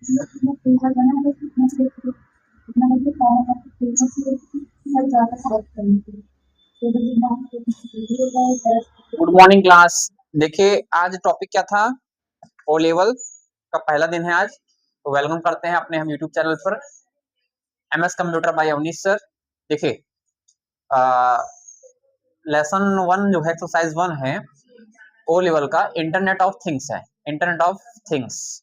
Good morning class. देखिए आज topic क्या था, ओ लेवल का पहला दिन है आज, तो वेलकम करते हैं अपने हम यूट्यूब चैनल पर MS computer by Avnish sir. देखिए लेसन 1 जो है एक्सरसाइज 1 है ओ लेवल का, इंटरनेट ऑफ थिंग्स है। इंटरनेट ऑफ थिंग्स,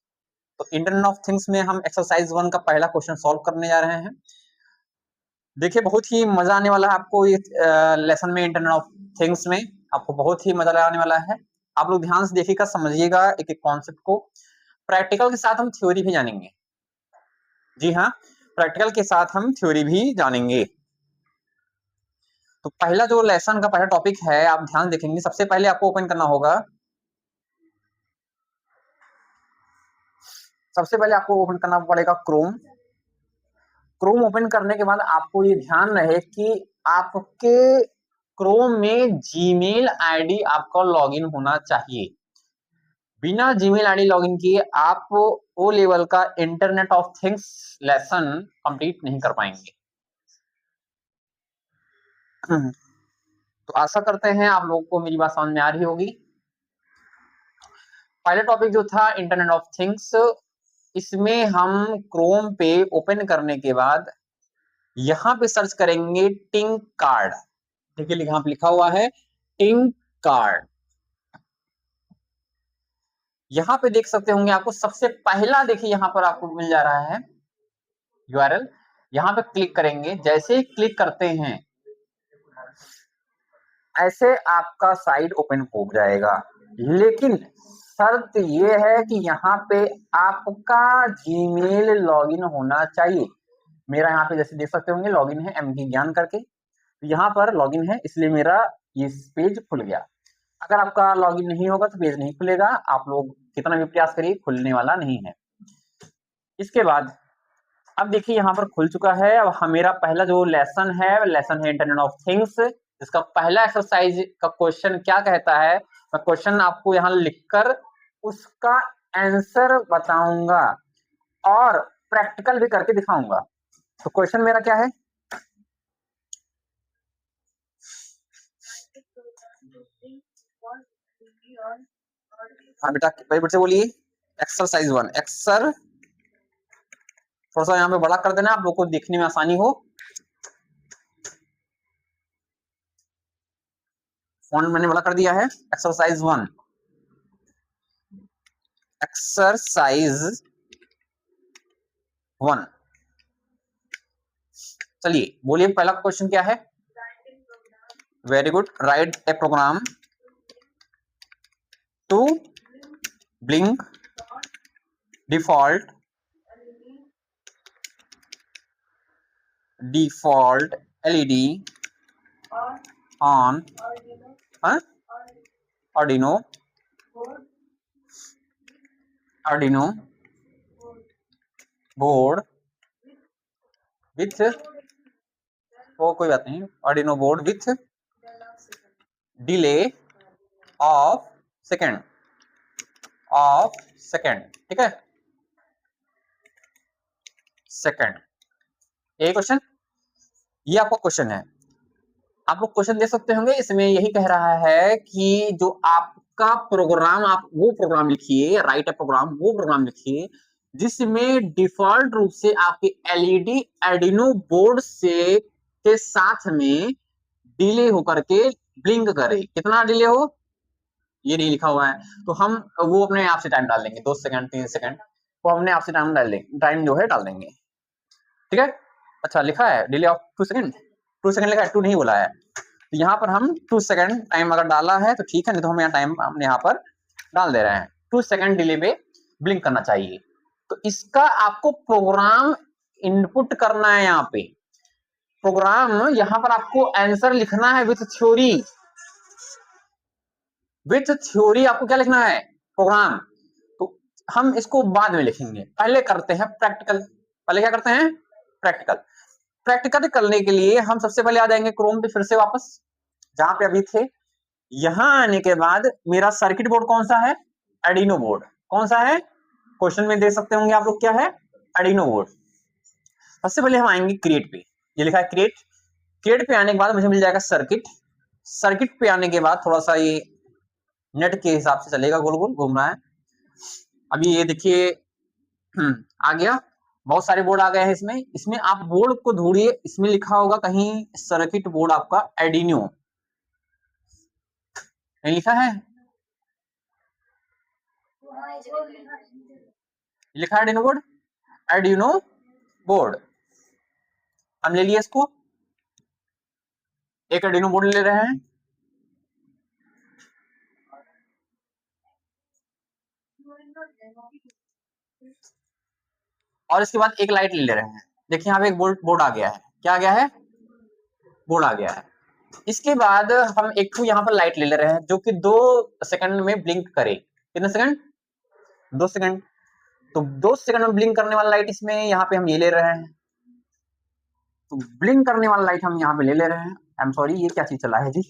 तो इंटरनेट ऑफ थिंग्स में हम एक्सरसाइज 1 का पहला क्वेश्चन सॉल्व करने जा रहे हैं। देखिए बहुत ही मजा आने वाला है आपको ये लेसन में, इंटरनेट ऑफ थिंग्स में आपको बहुत ही मजा आने वाला है। आप लोग ध्यान से देखिएगा, समझिएगा एक एक कॉन्सेप्ट को। प्रैक्टिकल के साथ हम थ्योरी भी जानेंगे। जी हाँ, प्रैक्टिकल के साथ हम थ्योरी भी जानेंगे। तो पहला जो लेसन का पहला टॉपिक है, आप ध्यान देखेंगे, सबसे पहले आपको ओपन करना होगा। सबसे पहले आपको ओपन करना पड़ेगा क्रोम। क्रोम ओपन करने के बाद आपको ये ध्यान रहे कि आपके क्रोम में जीमेल आईडी आपका लॉगिन होना चाहिए। बिना जीमेल आईडी लॉगिन किए आप ओ लेवल का internet of things lesson complete नहीं कर पाएंगे। तो आशा करते हैं आप लोगों को मेरी बात समझ में आ रही होगी। पहला टॉपिक जो था इंटरनेट ऑफ थिंग्स, इसमें हम क्रोम पे ओपन करने के बाद यहां पे सर्च करेंगे टिंक कार्ड। देखिए यहां पे लिखा हुआ है टिंक कार्ड। यहां पे देख सकते होंगे आपको सबसे पहला, देखिए यहां पर आपको मिल जा रहा है यूआरएल। यहां पे क्लिक करेंगे, जैसे ही क्लिक करते हैं ऐसे आपका साइट ओपन हो जाएगा। लेकिन शर्त ये है कि यहाँ पे आपका जीमेल लॉगिन होना चाहिए। मेरा यहाँ पे जैसे देख सकते होंगे लॉगिन है एमडी ज्ञान करके, यहाँ पर लॉगिन है, इसलिए मेरा ये पेज खुल गया। अगर आपका लॉगिन नहीं होगा तो पेज नहीं खुलेगा। आप लोग कितना भी प्रयास करिए, खुलने वाला नहीं है। इसके बाद अब देखिए यहाँ पर खुल चुका है। अब मेरा पहला जो लेसन है इंटरनेट ऑफ थिंग्स। इसका पहला एक्सरसाइज का क्वेश्चन क्या कहता है, मैं क्वेश्चन आपको यहाँ लिखकर उसका आंसर बताऊंगा और प्रैक्टिकल भी करके दिखाऊंगा। तो क्वेश्चन मेरा क्या है, हाँ बेटा भाई से बोलिए। एक्सरसाइज 1 एक्सर, थोड़ा सा यहाँ पे बड़ा कर देना आप लोग को देखने में आसानी हो। फॉन्ट मैंने बड़ा कर दिया है। Exercise 1, exercise 1। चलिए बोलिए पहला क्वेश्चन क्या है। Very good, right a program to blink default LED on Arduino board with, वो कोई बात नहीं, Arduino board with delay of second, ठीक है, सेकेंड। ये क्वेश्चन, ये आपका क्वेश्चन है। आप लोग क्वेश्चन दे सकते होंगे, इसमें यही कह रहा है कि जो आपका प्रोग्राम, आप वो प्रोग्राम लिखिए, राइट ए प्रोग्राम, वो प्रोग्राम लिखिए जिसमें डिफॉल्ट रूप से आपके एलईडी Arduino बोर्ड से के साथ में डिले होकर के ब्लिंक करे। कितना डिले हो ये नहीं लिखा हुआ है, तो हम वो अपने आप से टाइम डाल देंगे, 2 सेकंड 3 सेकंड, वो अपने आप से टाइम डाल देंगे, टाइम जो है डाल देंगे। ठीक है, अच्छा लिखा है डिले ऑफ 2 सेकंड, 2 सेकंड लिखा है, 2 नहीं बोला है। तो यहाँ पर हम 2 सेकंड टाइम अगर डाला है तो ठीक है, नहीं तो हम यहाँ टाइम हम यहाँ पर डाल दे रहे हैं। 2 सेकंड डिले में ब्लिंक करना चाहिए। तो इसका आपको प्रोग्राम इनपुट करना है। यहाँ पे प्रोग्राम, यहाँ पर आपको आंसर लिखना है विथ थ्योरी। विथ थ्योरी आपको क्या लिखना है, प्रोग्राम। तो हम इसको बाद में लिखेंगे, पहले करते हैं प्रैक्टिकल। पहले क्या करते हैं, प्रैक्टिकल। प्रैक्टिकल करने के लिए हम सबसे पहले आ जाएंगे क्रोम पे फिर से वापस, जहां पे अभी थे। यहां आने के बाद मेरा सर्किट बोर्ड कौन सा है, Arduino बोर्ड। कौन सा है, क्वेश्चन में देख सकते होंगे आप लोग क्या है, आर्डिनो बोर्ड। सबसे पहले हम आएंगे क्रिएट पे, ये लिखा है क्रिएट। क्रिएट पे आने के बाद मुझे मिल जाएगा सर्किट। सर्किट पे आने के बाद थोड़ा सा ये नेट के हिसाब से चलेगा, गोल गोल घूम रहा है। अभी ये देखिए आ गया, बहुत सारे बोर्ड आ गए हैं इसमें। इसमें आप बोर्ड को ढूंढिए, इसमें लिखा होगा कहीं सर्किट बोर्ड आपका आर्डिनो, नहीं लिखा है, लिखा है आर्डिनो बोर्ड, आर्डिनो बोर्ड। हम ले लिए इसको, एक आर्डिनो बोर्ड ले रहे हैं, और इसके बाद एक लाइट ले रहे हैं। देखिए यहाँ पे एक बोर्ड आ गया है, क्या आ गया है, बोर्ड आ गया है। इसके बाद हम एक तो यहाँ पर लाइट ले रहे हैं जो कि 2 सेकंड में ब्लिंक करे। कितने सेकंड, 2 सेकंड। तो 2 सेकंड में ब्लिंक करने वाला लाइट इसमें यहाँ पे हम ये ले रहे हैं। तो ब्लिंक करने वाला लाइट हम यहाँ पे ले रहे हैं। आई एम सॉरी, ये क्या चीज चला है जी,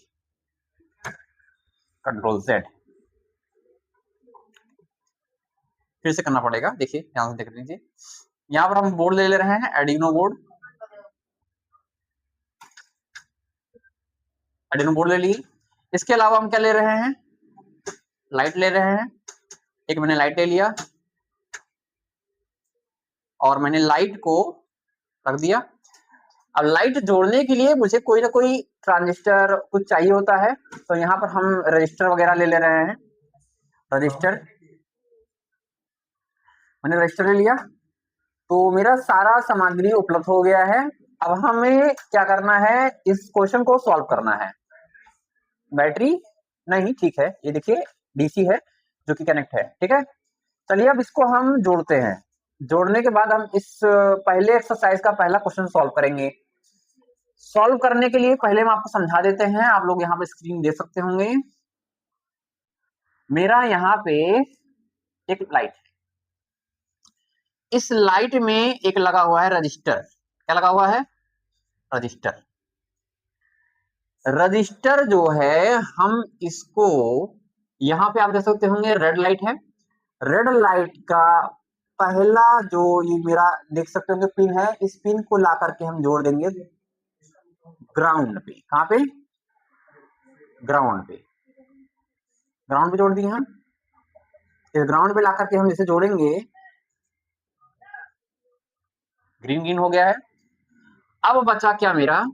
कंट्रोल Z फिर से करना पड़ेगा। देखिए ध्यान से देख लीजिए, यहाँ पर हम बोर्ड ले रहे हैं, आर्डिनो बोर्ड, आर्डिनो बोर्ड ले लिए। इसके अलावा हम क्या ले रहे हैं, लाइट ले रहे हैं। एक मैंने लाइट ले लिया और मैंने लाइट को रख दिया। अब लाइट जोड़ने के लिए मुझे कोई ना कोई ट्रांजिस्टर कुछ चाहिए होता है, तो यहाँ पर हम रजिस्टर वगैरह ले रहे हैं। रजिस्टर, मैंने रजिस्टर ले लिया, तो मेरा सारा सामग्री उपलब्ध हो गया है। अब हमें क्या करना है, इस क्वेश्चन को सॉल्व करना है। बैटरी नहीं, ठीक है, ये देखिए डीसी है जो कि कनेक्ट है, ठीक है। चलिए अब इसको हम जोड़ते हैं। जोड़ने के बाद हम इस पहले एक्सरसाइज का पहला क्वेश्चन सॉल्व करेंगे। सॉल्व करने के लिए पहले हम आपको समझा देते हैं, आप लोग यहाँ पे स्क्रीन देख सकते होंगे। मेरा यहाँ पे एक लाइट है, इस लाइट में एक लगा हुआ है रजिस्टर। क्या लगा हुआ है, रजिस्टर। रजिस्टर जो है हम इसको यहाँ पे आप देख सकते होंगे रेड लाइट है। रेड लाइट का पहला जो ये मेरा देख सकते होंगे पिन है, इस पिन को ला करके हम जोड़ देंगे ग्राउंड पे। कहाँ पे, ग्राउंड पे, ग्राउंड पे जोड़ दिए हम। इस ग्राउंड पे ला करके हम इसे जोड़ेंगे, ग्रीन ग्रीन हो गया है। अब बचा क्या मेरा,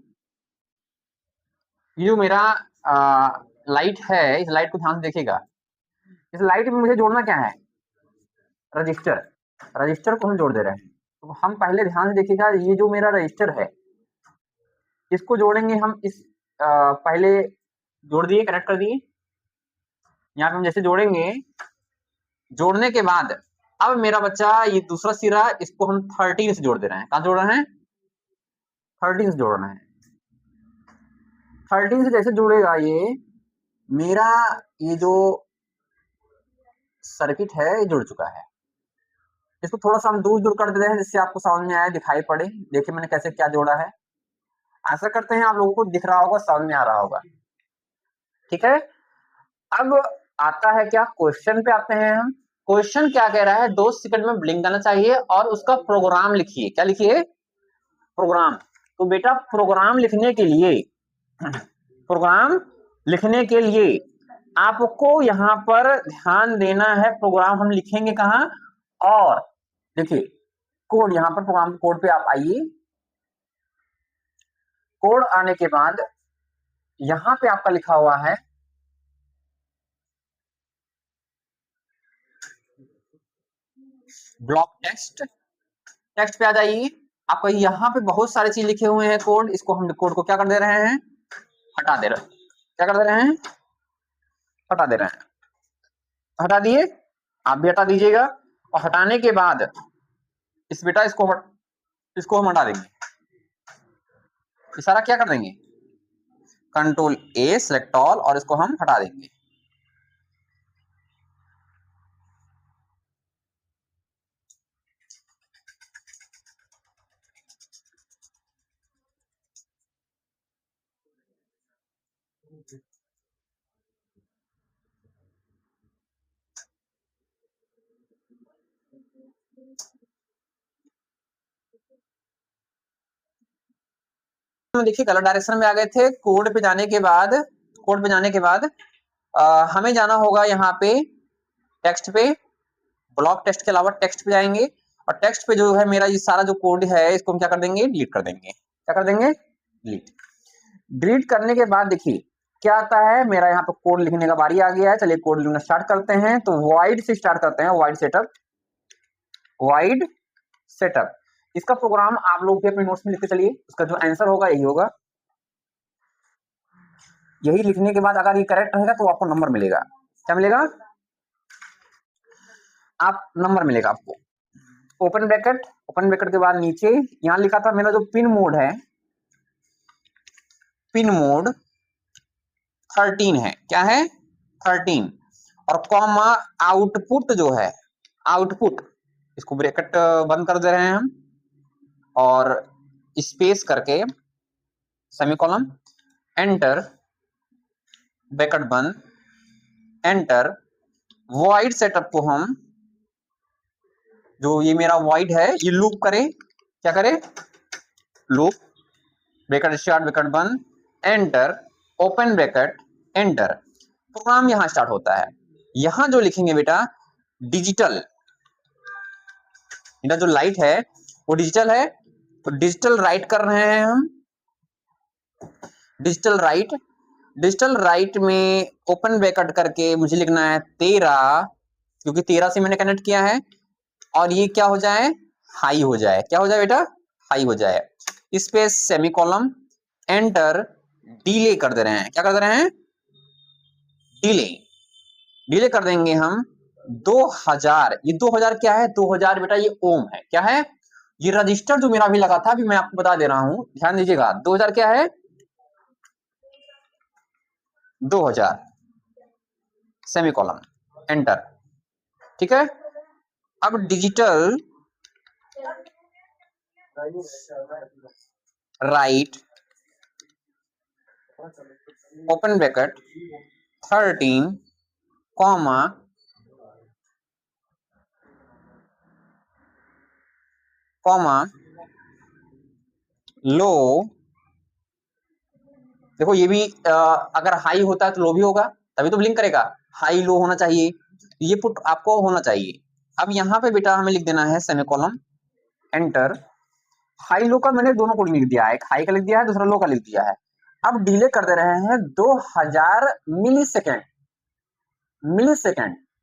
ये जो मेरा लाइट है, इस लाइट को ध्यान से देखिएगा। इस लाइट में मुझे जोड़ना क्या है, रजिस्टर। रजिस्टर को हम जोड़ दे रहे हैं। तो हम पहले ध्यान से देखिएगा, ये जो मेरा रजिस्टर है इसको जोड़ेंगे हम इस पहले जोड़ दिए, कनेक्ट कर दिए। यहाँ पे हम जैसे जोड़ेंगे, जोड़ने के बाद अब मेरा बच्चा ये दूसरा सिरा, इसको हम 13 से जोड़ दे रहे हैं। कहाँ जोड़ रहे हैं, 13 से जोड़ रहे हैं। 13 से जैसे जुड़ेगा ये मेरा, ये जो सर्किट है ये जुड़ चुका है। इसको थोड़ा सा हम दूर दूर कर देते हैं जिससे आपको समझ में आए, दिखाई पड़े। देखिए मैंने कैसे क्या जोड़ा है, आशा करते हैं आप लोगों को दिख रहा होगा, समझ में आ रहा होगा, ठीक है। अब आता है क्या, क्वेश्चन पे आते हैं हम। क्वेश्चन क्या कह रहा है, 2 सेकंड में ब्लिंक आना चाहिए और उसका प्रोग्राम लिखिए। क्या लिखिए, प्रोग्राम। तो बेटा प्रोग्राम लिखने के लिए, प्रोग्राम लिखने के लिए आपको यहां पर ध्यान देना है। प्रोग्राम हम लिखेंगे कहां, और देखिए कोड, यहां पर प्रोग्राम कोड पे आप आइए। कोड आने के बाद यहां पे आपका लिखा हुआ है ब्लॉक टेक्स्ट। टेक्स्ट पे आ जाइए, आपको यहाँ पे बहुत सारे चीज लिखे हुए हैं कोड। इसको हम कोड को क्या कर दे रहे हैं, हटा दे रहे हैं। क्या कर दे रहे हैं, हटा दे रहे हैं। हटा दिए, आप भी हटा दीजिएगा। और हटाने के बाद इस बेटा इसको हम हटा देंगे। इशारा क्या कर देंगे, कंट्रोल A सेलेक्ट ऑल, और इसको हम हटा देंगे। देखिए कलर डायरेक्शन में आ गए थे। कोड पे जाने के बाद हमें जाना होगा यहाँ पे टेक्स्ट पे, ब्लॉक टेक्स्ट के अलावा टेक्स्ट पे जाएंगे और टेक्स्ट पे जो है मेरा ये सारा जो कोड है इसको हम क्या कर देंगे, डिलीट कर देंगे। क्या कर देंगे, डिलीट करने के बाद देखिए क्या आता है, मेरा यहाँ पे कोड लिखने का बारी आ गया है। चलिए कोड लिखना स्टार्ट करते हैं। तो वाइड से स्टार्ट करते हैं, वाइड सेटअप। इसका प्रोग्राम आप लोग भी अपने नोट्स में लिखते चलिए, उसका जो आंसर होगा यही होगा। यही लिखने के बाद अगर ये करेक्ट रहेगा तो आपको नंबर मिलेगा। क्या मिलेगा, आप नंबर मिलेगा आपको। ओपन ब्रैकेट के बाद नीचे यहां लिखा था मेरा जो पिन मोड है, पिन मोड 13 है। क्या है, 13 और कॉमा आउटपुट जो है, आउटपुट, इसको ब्रैकेट बंद कर दे रहे हैं हम और स्पेस करके सेमीकोलन, एंटर, ब्रैकेट बंद, एंटर। वॉइड सेटअप को हम, जो ये मेरा वॉइड है ये लूप करें। क्या करें, लूप, ब्रैकेट स्टार्ट, ब्रैकेट बंद, enter, open bracket, enter. Program यहां स्टार्ट होता है। यहां जो लिखेंगे बेटा डिजिटल, इधर जो लाइट है वो डिजिटल है, तो डिजिटल राइट कर रहे हैं हम। डिजिटल राइट में ओपन ब्रैकेट करके मुझे लिखना है 13, क्योंकि 13 से मैंने कनेक्ट किया है और ये क्या हो जाए, हाई हो जाए। क्या हो जाए बेटा, हाई हो जाए। स्पेस सेमीकोलन, एंटर, डिले कर दे रहे हैं। क्या कर दे रहे हैं, डिले कर देंगे हम 2000। ये 2000 क्या है, 2000 बेटा ये ओम है। क्या है, ये रजिस्टर जो मेरा भी लगा था, अभी मैं आपको बता दे रहा हूं, ध्यान दीजिएगा। 2000 क्या है, 2000 सेमीकोलन, एंटर। ठीक है, अब digital right, open bracket 13 comma लो। देखो ये भी अगर हाई होता है तो लो भी होगा, तभी तो ब्लिंक करेगा। हाई लो होना चाहिए, ये पुट आपको होना चाहिए। अब यहाँ पे बेटा हमें लिख देना है सेमीकोलन, एंटर। हाई लो का मैंने दोनों को लिख दिया है, एक हाई का लिख दिया है, दूसरा लो का लिख दिया है। अब डिले कर दे रहे हैं 2000 मिली सेकेंड।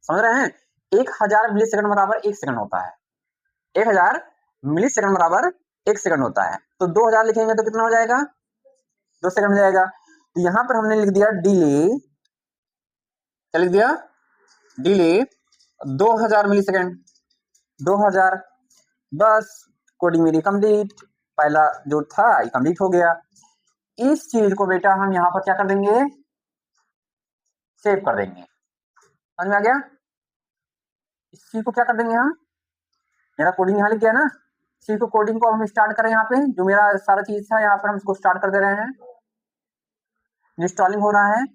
समझ रहे हैं, 1000 मिली सेकेंड बराबर 1 सेकंड होता है। 1000 मिली सेकेंड बराबर 1 सेकंड होता है। तो 2000 लिखेंगे तो कितना हो जाएगा, 2 सेकंड हो जाएगा। तो यहां पर हमने लिख दिया डिले, क्या लिख दिया, डिले 2000 मिली सेकेंड, 2000। बस कोडिंग मेरी कंप्लीट, पहला जो था ये कंप्लीट हो गया। इस चीज को बेटा हम यहाँ पर क्या कर देंगे, सेव कर देंगे। समझ में आ गया, इस चीज को क्या कर देंगे हम, मेरा कोडिंग यहाँ लिख गया ना, इसी को कोडिंग को हम स्टार्ट करें। यहाँ पे जो मेरा सारा चीज था यहाँ पर हम इसको स्टार्ट कर दे रहे हैं। इंस्टॉलिंग हो रहा है,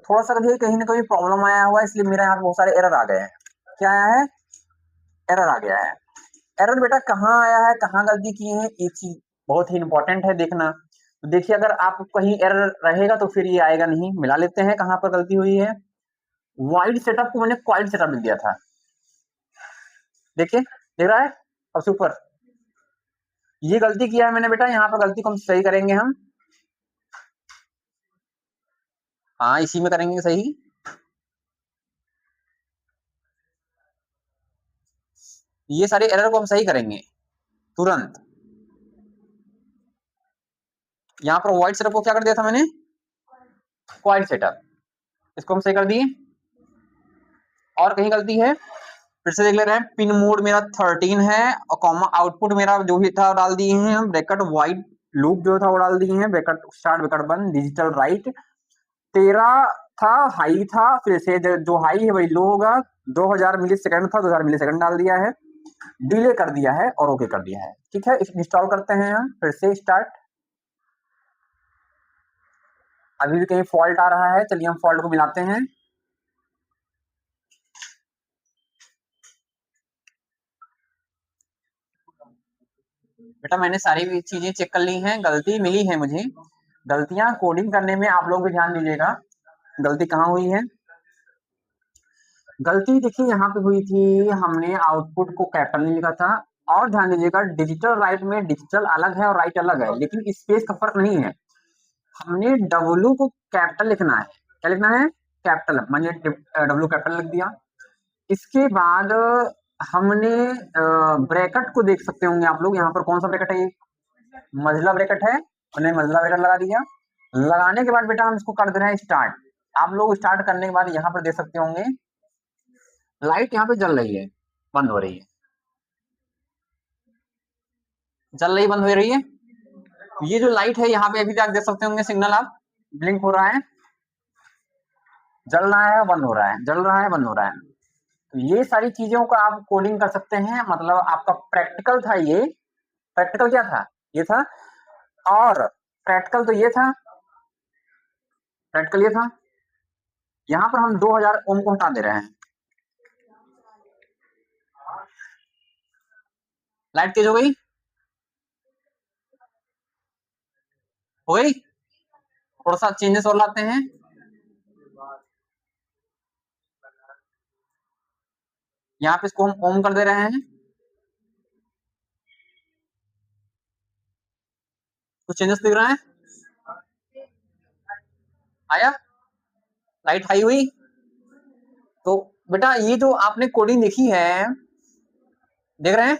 थोड़ा सा देखिए कहीं ना कहीं प्रॉब्लम आया हुआ है, इसलिए मेरा यहाँ पे बहुत सारे एरर आ गए हैं। क्या आया है, एरर आ गया है। एरर बेटा कहाँ आया है, कहाँ गलती की है, एक चीज बहुत ही इंपॉर्टेंट है देखना। तो देखिए अगर आप कहीं एरर रहेगा तो फिर ये आएगा नहीं। मिला लेते हैं कहाँ पर गलती हुई है। वाइड सेटअप को मैंने क्वाइट सेटअप लिख दिया था, देखिए देख रहा है, सबसे ऊपर ये गलती किया है मैंने बेटा। यहाँ पर गलती को हम सही करेंगे हम, हाँ इसी में करेंगे सही। ये सारे एरर को हम सही करेंगे तुरंत। यहाँ पर वाइड सेटअप को क्या कर दिया था मैंने, क्वाइट सेटअप, इसको हम सही कर दिए। और कहीं गलती है फिर से देख ले रहे हैं। पिन मोड मेरा 13 है और कॉमा आउटपुट मेरा जो भी था डाल दिए हैं हम, ब्रैकेट वाइड लूप जो था वो डाल दिए हैं, ब्रैकेट स्टार्ट ब्रैकेट बंद, डिजिटल राइट 13 था, हाई था, फिर से जो हाई है वही लो होगा। 2000 मिली सेकंड था, 2000 मिली सेकंड डाल दिया है, डिले कर दिया है और ओके कर दिया है। ठीक है, इंस्टॉल करते हैं हम फिर से स्टार्ट। अभी भी कहीं फॉल्ट आ रहा है, चलिए हम फॉल्ट को मिलाते हैं। बेटा मैंने सारी चीजें चेक कर ली हैं, गलती मिली है मुझे। गलतियां कोडिंग करने में आप लोग भी ध्यान दीजिएगा, गलती कहाँ हुई है। गलती देखिए यहाँ पे हुई थी, हमने आउटपुट को कैपिटल में लिखा था। और ध्यान दीजिएगा डिजिटल राइट में डिजिटल अलग है और राइट अलग है, लेकिन स्पेस का फर्क नहीं है। हमने डब्ल्यू को कैपिटल लिखना है। क्या लिखना है? कैपिटल, मैंने डब्ल्यू कैपिटल लिख दिया। इसके बाद हमने ब्रैकेट को देख सकते होंगे आप लोग, यहाँ पर कौन सा ब्रैकेट है? मझला ब्रैकेट है, मैंने मझला ब्रैकेट लगा दिया। लगाने के बाद बेटा हम इसको कर दे रहे हैं स्टार्ट। आप लोग स्टार्ट करने के बाद यहाँ पर देख सकते होंगे लाइट यहाँ पे जल रही है, बंद हो रही है, जल रही बंद हो रही है। ये जो लाइट है यहाँ पे अभी तक देख सकते होंगे सिग्नल, आप ब्लिंक हो रहा है, जल रहा है, बंद हो रहा है, जल रहा है, बंद हो रहा है। तो ये सारी चीजों का आप कोडिंग कर सकते हैं, मतलब आपका प्रैक्टिकल था ये। प्रैक्टिकल क्या था? ये था। और प्रैक्टिकल तो ये था, प्रैक्टिकल ये था। यहाँ पर हम 2000 ओम को हटा दे रहे हैं। लाइट तेज हो गई, हो गई। थोड़ा सा चेंजेस और लाते हैं। यहाँ पे इसको हम ओम कर दे रहे हैं। कुछ चेंजेस दिख रहा है? आया? लाइट हाई हुई। तो बेटा ये जो आपने कोडिंग देखी है, देख रहे हैं,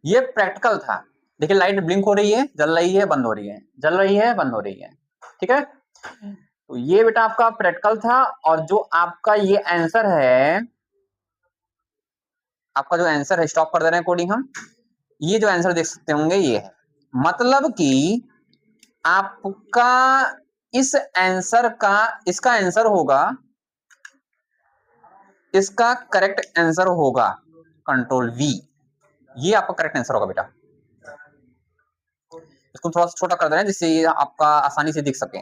ये प्रैक्टिकल था। देखिए लाइट ब्लिंक हो रही है, जल रही है, बंद हो रही है, जल रही है, बंद हो रही है। ठीक है, तो ये बेटा आपका प्रैक्टिकल था। और जो आपका ये आंसर है, आपका जो आंसर है, स्टॉप कर दे रहे हैं कोडिंग हम। ये जो आंसर देख सकते होंगे ये है, मतलब कि आपका इस आंसर का, इसका आंसर होगा, इसका करेक्ट आंसर होगा कंट्रोल वी। ये आपका करेक्ट आंसर होगा बेटा। इसको थोड़ा सा छोटा कर दे रहे हैं जिससे ये आपका आसानी से दिख सके,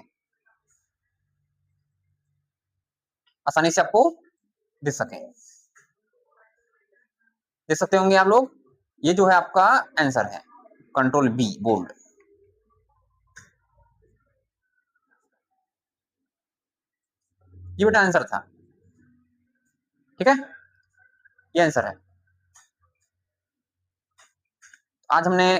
आसानी से आपको दिख सके। देख सकते होंगे आप लोग, ये जो है आपका आंसर है कंट्रोल बी बोल्ड। ये बेटा आंसर था। ठीक है, ये आंसर है। आज हमने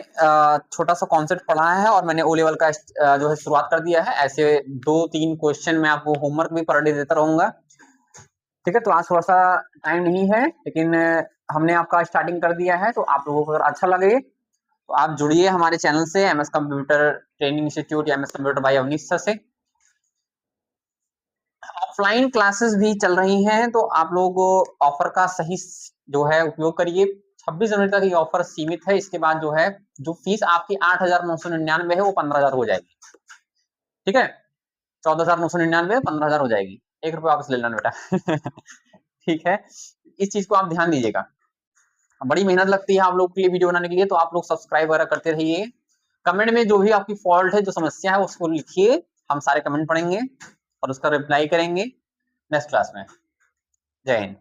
छोटा सा कॉन्सेप्ट पढ़ा है और मैंने ओ लेवल का जो है शुरुआत कर दिया है। ऐसे 2-3 क्वेश्चन मैं आपको होमवर्क भी पर डे देता रहूंगा। ठीक है, तो आज थोड़ा सा टाइम नहीं है, लेकिन हमने आपका स्टार्टिंग कर दिया है। तो आप लोगों को अगर अच्छा लगे तो आप जुड़िए हमारे चैनल से, एमएस कंप्यूटर ट्रेनिंग इंस्टीट्यूट या MS computer by Avnish sir से। ऑफलाइन क्लासेस भी चल रही हैं, तो आप लोग ऑफर का सही जो है उपयोग करिए। 26 जनवरी तक ये ऑफर सीमित है। इसके बाद जो है, जो फीस आपकी 8,999 है वो 15,000 हो जाएगी। ठीक है, 14,999 15,000 हो जाएगी। 1 रुपये वापस ले लेना बेटा। ठीक है, इस चीज को आप ध्यान दीजिएगा। बड़ी मेहनत लगती है आप लोग के लिए वीडियो बनाने के लिए, तो आप लोग सब्सक्राइब वगैरह करते रहिए। कमेंट में जो भी आपकी फॉल्ट है, जो समस्या है, उसको लिखिए, हम सारे कमेंट पढ़ेंगे और उसका रिप्लाई करेंगे नेक्स्ट क्लास में। जय हिंद।